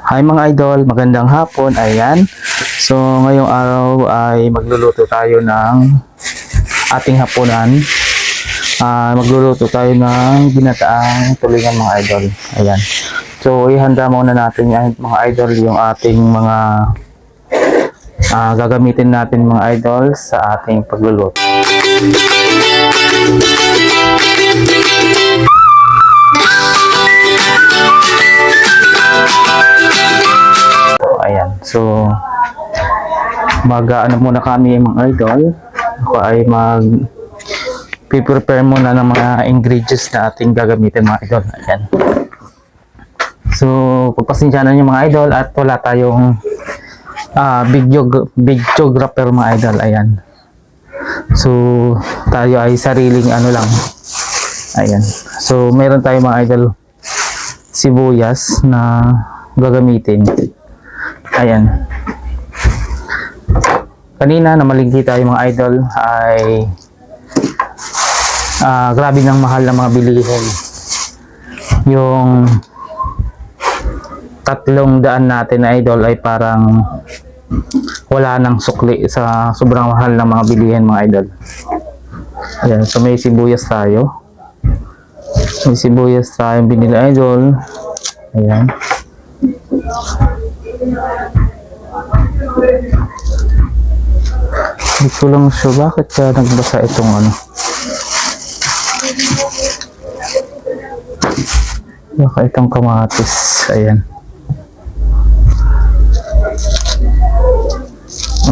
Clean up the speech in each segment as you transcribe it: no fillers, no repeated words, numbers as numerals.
Hi mga idol, magandang hapon. Ayan. So ngayong araw ay magluluto tayo ng ating hapunan. Magluluto tayo ng ginataang tulingan mga idol. Ayan. So ihanda muna natin yan, mga idol, yung ating mga gagamitin natin mga idol sa ating pagluluto. Ayan. So ano muna kami mga idol. Ako ay prepare muna ng mga ingredients na ating gagamitin mga idol. Ayan. So pagpasensyahan niyo mga idol at wala tayong videographer mga idol. Ayan. So tayo ay sariling ano lang. Ayan. So meron tayong mga idol sibuyas na gagamitin. Ayan. Kanina na malingki tayo mga idol ay grabe ng mahal na mga bilihin. Yung 300 natin na idol ay parang wala nang sukli sa sobrang mahal ng mga bilihin mga idol. Ayan, so may sibuyas tayo. May sibuyas tayong binili idol. Ayan. Hindi ko lang sure bakit kaya nagbasa itong ano. Baka itong kamatis. Ayan.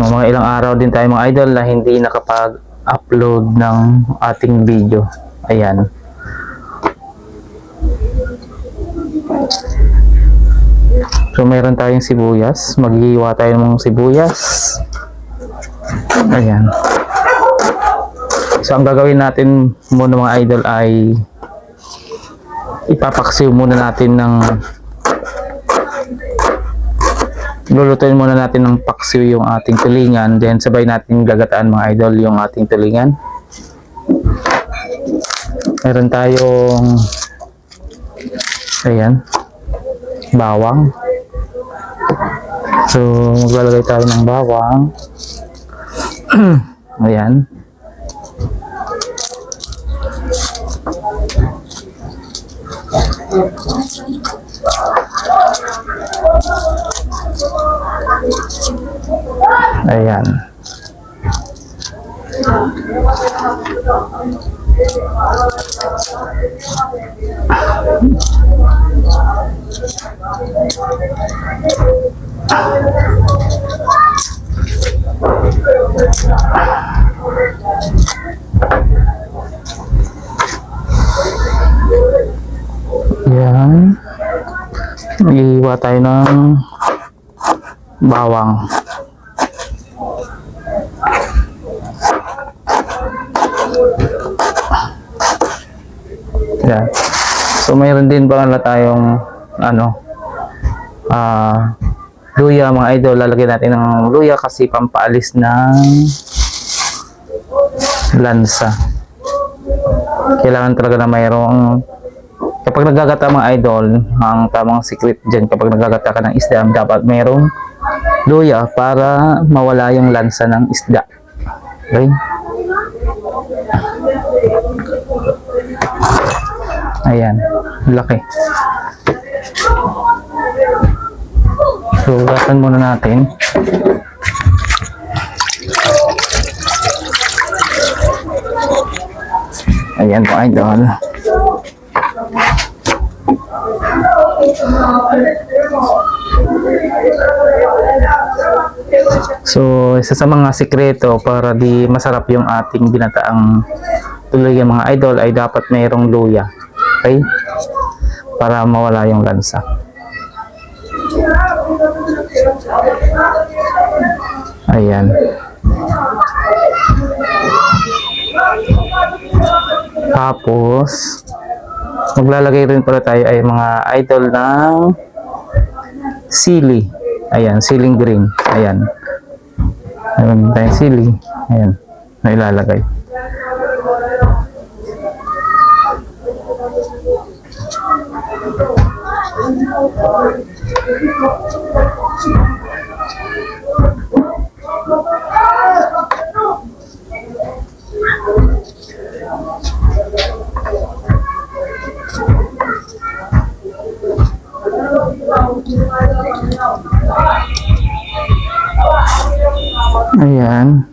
Mga ilang araw din tayo mga idol na hindi nakapag-upload ng ating video. Ayan. So meron tayong sibuyas. Maghihiwa tayo ng sibuyas. Ayan. So ang gagawin natin muna mga idol ay ipapaksiw muna natin lulutuin muna natin ng paksiw yung ating tulingan, then sabay natin gagataan mga idol yung ating tulingan. Meron tayong ayan, bawang. So maglalagay tayo ng bawang. Ayan. Ayan. Yan. Iiwa tayo ng bawang. Yan. So mayroon din pala tayong luya mga idol. Lalagyan natin ng luya kasi pampaalis ng lansa. Kailangan talaga na mayroong, kapag nagagata mga idol, ang tamang secret dyan, kapag nagagata ka ng isda, dapat mayroong luya para mawala yung lansa ng isda. Okay? Ayan, laki. So, gatan muna natin. Ayan po idol. So, isa sa mga sikreto para di masarap yung ating ginataang tulingan mga idol ay dapat mayroong luya. Okay? Para mawala yung lansa. Ayan. Tapos maglalagay rin pala tayo ay mga idol ng sili. Ayan, siling green. Ayan. Ayan tayong sili. Ayan. Na ilalagay. Ayan.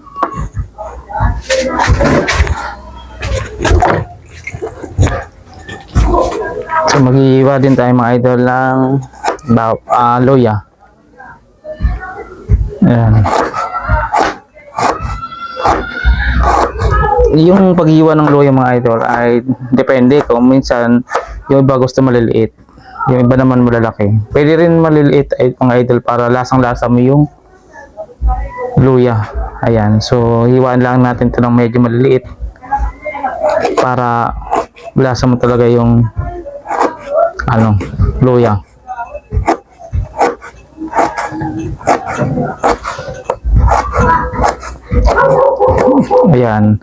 So maghihiwa din tayo mga idol ng luya. Ayan. Yung paghiwa ng luya mga idol ay depende kung minsan yung iba gusto maliliit, yung iba naman malalaki. Pwede rin maliliit ay mga idol para lasang-lasa mo yung luya. Ayan, so hiwaan lang natin ito ng medyo maliliit para lasa mo talaga yung luya. Ayan.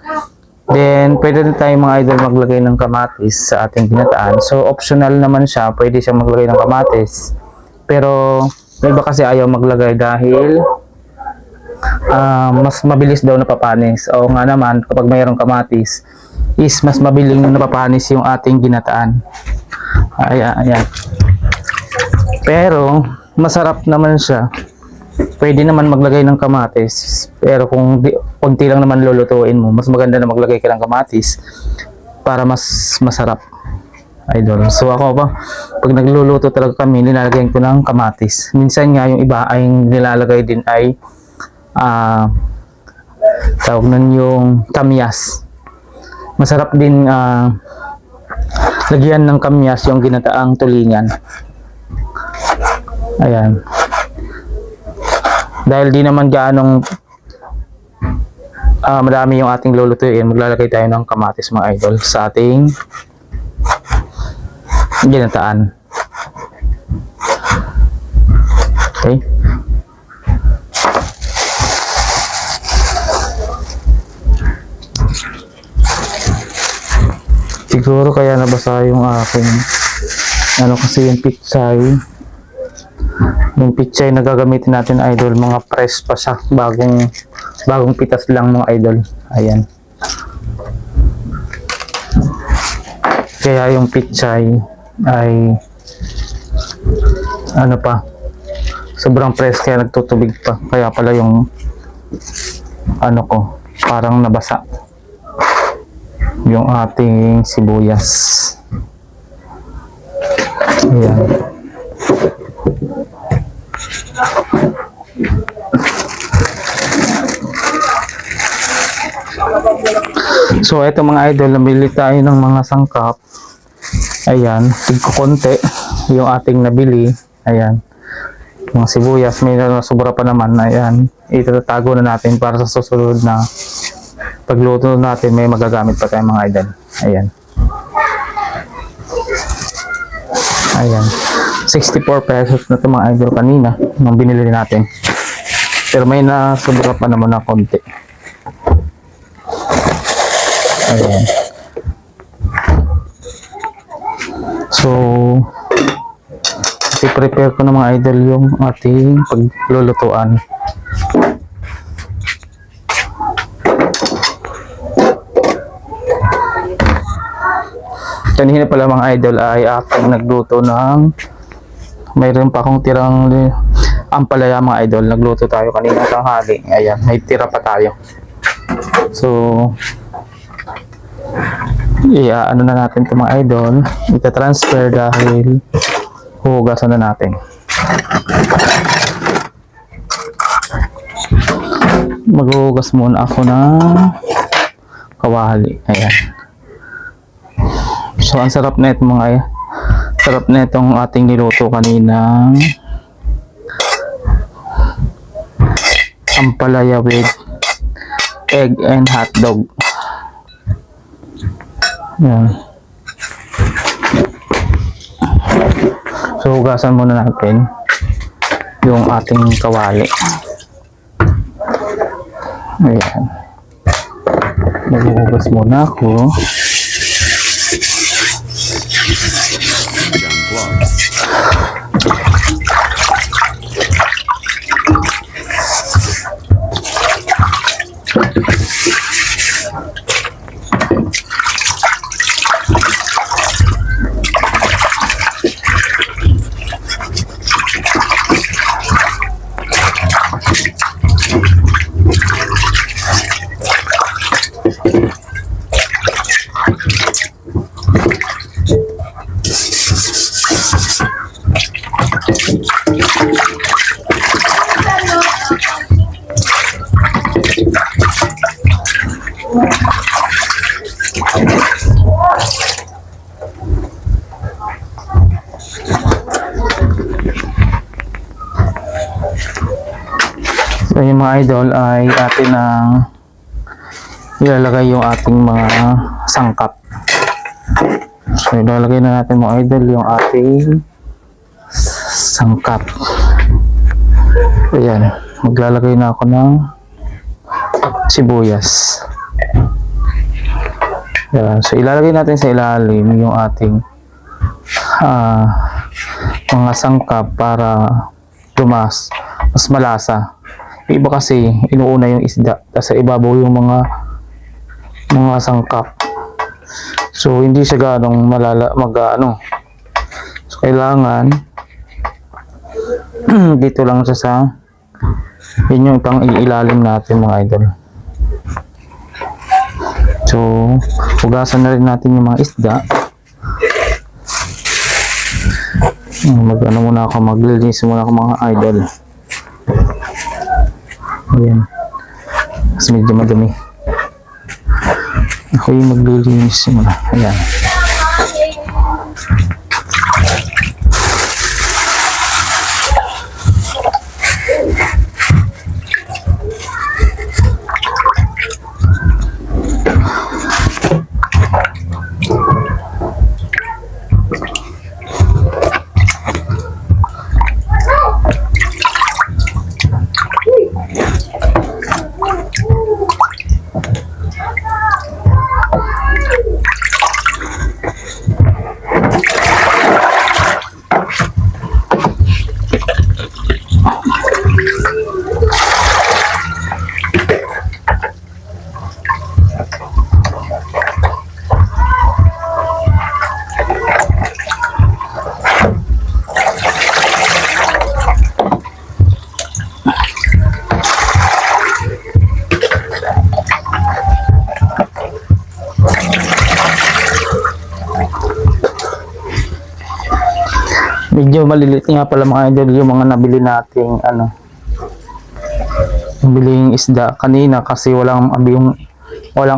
Then, pwede rin tayo mga idol maglagay ng kamatis sa ating ginataan. So, optional naman siya. Pwede siya maglagay ng kamatis. Pero, may iba kasi ayaw maglagay dahil mas mabilis daw napapanis. O nga naman, kapag mayroong kamatis, is mas mabiling napapanis yung ating ginataan. Ayan. Pero, masarap naman siya. Pwede naman maglagay ng kamatis, pero kung konti lang naman lulutuin mo, mas maganda na maglagay ka ng kamatis para mas masarap, idol. So ako ba, pag nagluluto talaga kami, nilalagyan ko ng kamatis. Minsan nga yung iba ay nilalagay din ay tawag nun yung kamyas. Masarap din lagyan ng kamyas yung ginataang tulingan. Ayan. Dahil di naman gaanong madami yung ating lulutuin, maglalagay tayo ng kamatis mga idol sa ating ginataan. Okay. Siguro kaya nabasa yung aking kasi yung pitsay. Yung pitsay na gagamitin natin idol, mga press pa siya, bagong pitas lang mga idol. Ayan. Kaya yung pitsay ay sobrang press, kaya nagtutubig pa. Kaya pala yung parang nabasa yung ating sibuyas. Ayan. So eto mga idol, nabili tayo ng mga sangkap. Ayan, tigko-konti yung ating nabili. Ayan, mga sibuyas, may sobra pa naman. Ayan, itatago na natin para sa susunod na pagluto natin, may magagamit pa tayo mga idol. Ayan. Ayan, 64 pesos na ito mga idol kanina nung binili natin. Pero may sobra pa naman na konti. Ayan. So, i-prepare ko na mga idol yung ating paglulutuan. Kanina pala mga idol ay aking nagluto ng mayroon pa akong tirang ampalaya mga idol. Nagluto tayo kanina tanghali. Ayan, may tira pa tayo. So, ano na natin ito mga idol, ita-transfer dahil huhugasan na natin. Maghuhugas muna ako ng kawali. Ayan. So ang sarap na ito sarap na itong ating niluto kanina, ampalaya with egg and hotdog. Yan. So hugasan muna natin yung ating kawali. Ayan. Maghuhugas muna ako. So yung mga idol ay atin ang ilalagay yung ating mga sangkap. So ilalagay na natin mga idol yung ating sangkap. Ayan, maglalagay na ako ng sibuyas. Ayan, so ilalagay natin sa ilalim yung ating mga sangkap para mas malasa. Yung iba kasi inuuna yung isda, tapos sa ibabaw yung mga sangkap. So hindi siya ganong So kailangan dito lang siya sa yun yung pang iilalim natin mga idol. So hugasan na rin natin yung mga isda. Maglilinis muna ako mga idol. Ayan. Mas medyo madumi. Ako yung maglilinis muna. Ayan. Medyo maliliit nga pala mga idol yung mga nabili nating nabiling isda kanina kasi walang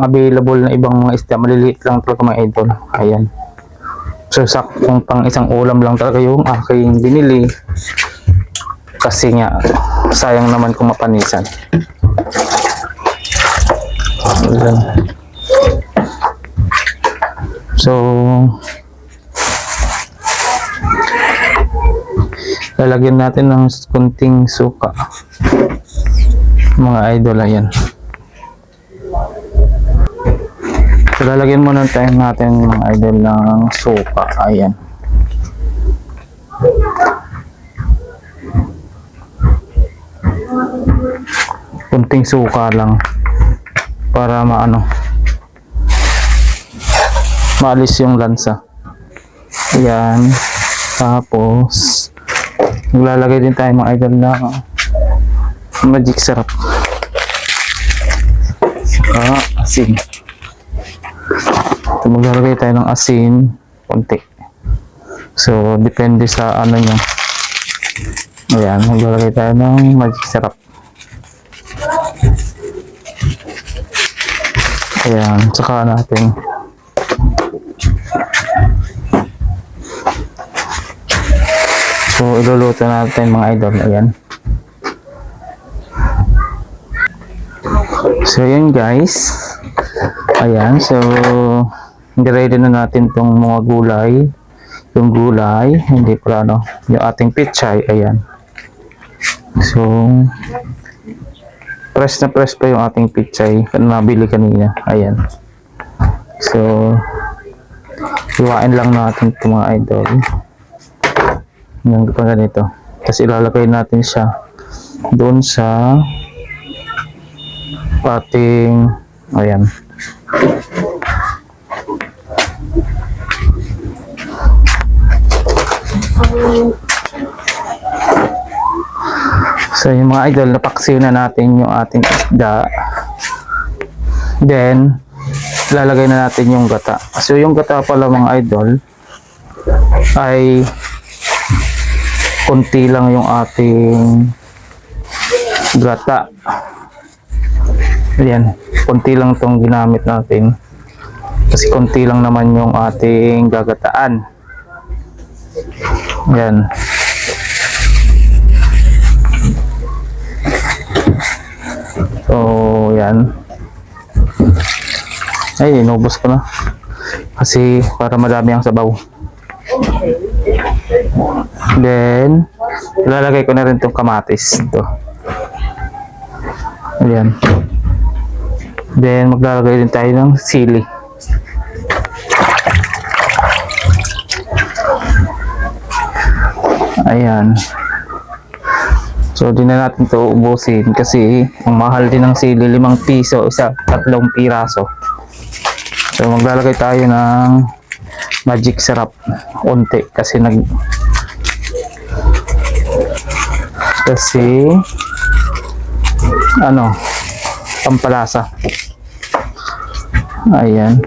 available na ibang mga isda. Maliliit lang talaga mga idol. Ayan. So saktong pang isang ulam lang talaga yung aking binili. Kasi nga sayang naman kung mapanisan. Ayan. So lalagyan natin ng kunting suka mga idol. Ayan, so lalagyan muna tayo natin mga idol ng suka. Ayan, kunting suka lang para maalis yung lansa. Ayan, tapos maglalagay din tayo mga idol ng magic syrup saka asin. So maglalagay tayo ng asin konti, so depende sa nyo. Ayan, maglalagay tayo ng magic syrup. Ayan, saka natin so iluluto natin mga idol. Ayan, so yun guys. Ayan, so ready na natin tong mga gulay. Yung gulay, hindi pala yung ating pichay. Ayan, so press na press pa yung ating pichay na nabili kanina. Ayan, so iwain lang natin ito mga idol yung pa ganito, tapos ilalagay natin siya doon sa ating ayan. So yung mga idol, napaksiw na natin yung ating isda, then ilalagay na natin yung gata. So yung gata pala mga idol ay konti lang yung ating gata. Ayan, konti lang tong ginamit natin kasi konti lang naman yung ating gagataan. Ayan, So, yan. Ay, inubos ko na. Kasi para madami ang sabaw. Then, ilalagay ko na rin itong kamatis. Ito. Ayan. Then, maglalagay din tayo ng sili. Ayan. So, di na natin ito ubusin kasi ang mahal din ng sili, 5 piso, isa, 3 piraso. So, maglalagay tayo ng magic syrup. Unti kasi pampalasa. Ayan.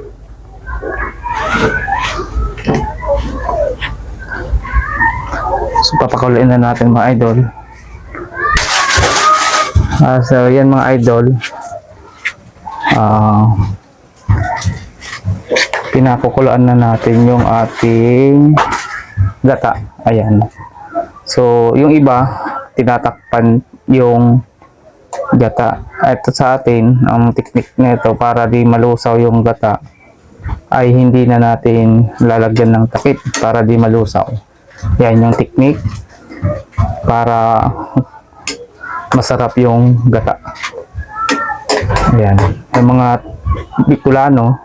So, papakuluin na natin mga idol. So, yan mga idol. Pinapakuluan na natin yung ating gata. Ayan. So, yung iba, tinatakpan yung gata. Ito sa atin, ang teknik nito para di malusaw yung gata ay hindi na natin lalagyan ng takip para di malusaw. Yan yung teknik para masarap yung gata. Ayan. Yung mga Bicolano,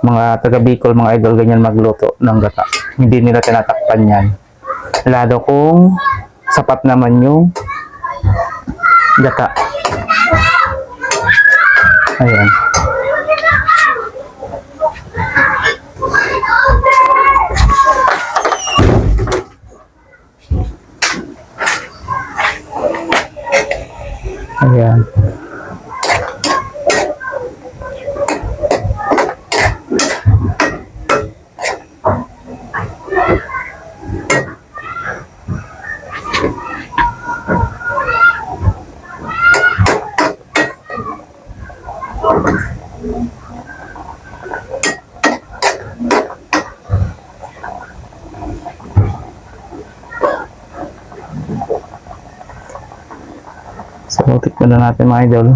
mga taga Bicol, mga idol, ganyan magluto ng gata. Hindi nila tinatakpan yan. Lalo kung sapat naman yung gata. Ayan. Ayan. So, tikman na natin mga idol.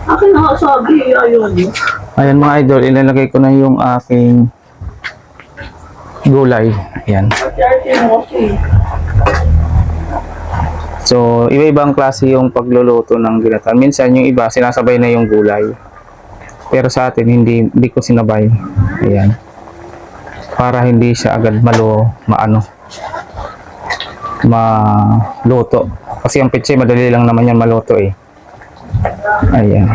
Akin na nga sabi, ayun. Ayan mga idol, ilalagay ko na yung aking gulay. Ayan. Ate mo kasi. So, iba-ibang klase yung pagluluto ng ginata. Minsan yung iba, sinasabay na yung gulay. Pero sa atin, hindi ko sinabay. Ayan. Para hindi siya agad maluto. Kasi ang pechay, madali lang naman yan maluto eh. Ayan.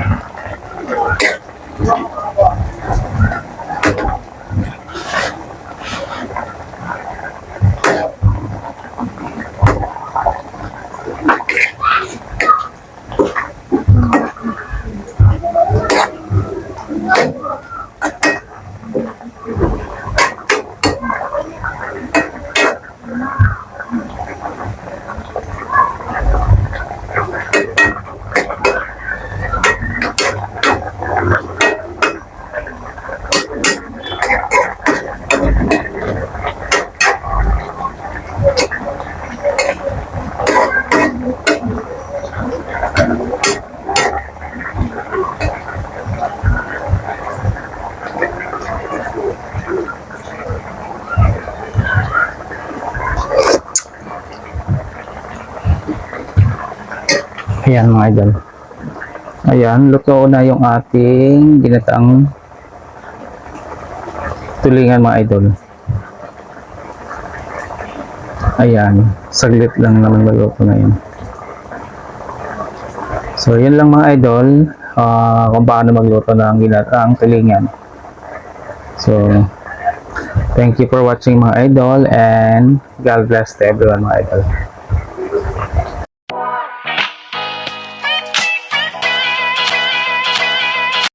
Ayan mga idol. Ayan, luto na yung ating ginataang tulingan mga idol. Ayan, saglit lang naman maluto na yun. So, yun lang mga idol, kung paano magluto ng ginataang tulingan. So, thank you for watching mga idol and God bless to everyone mga idol.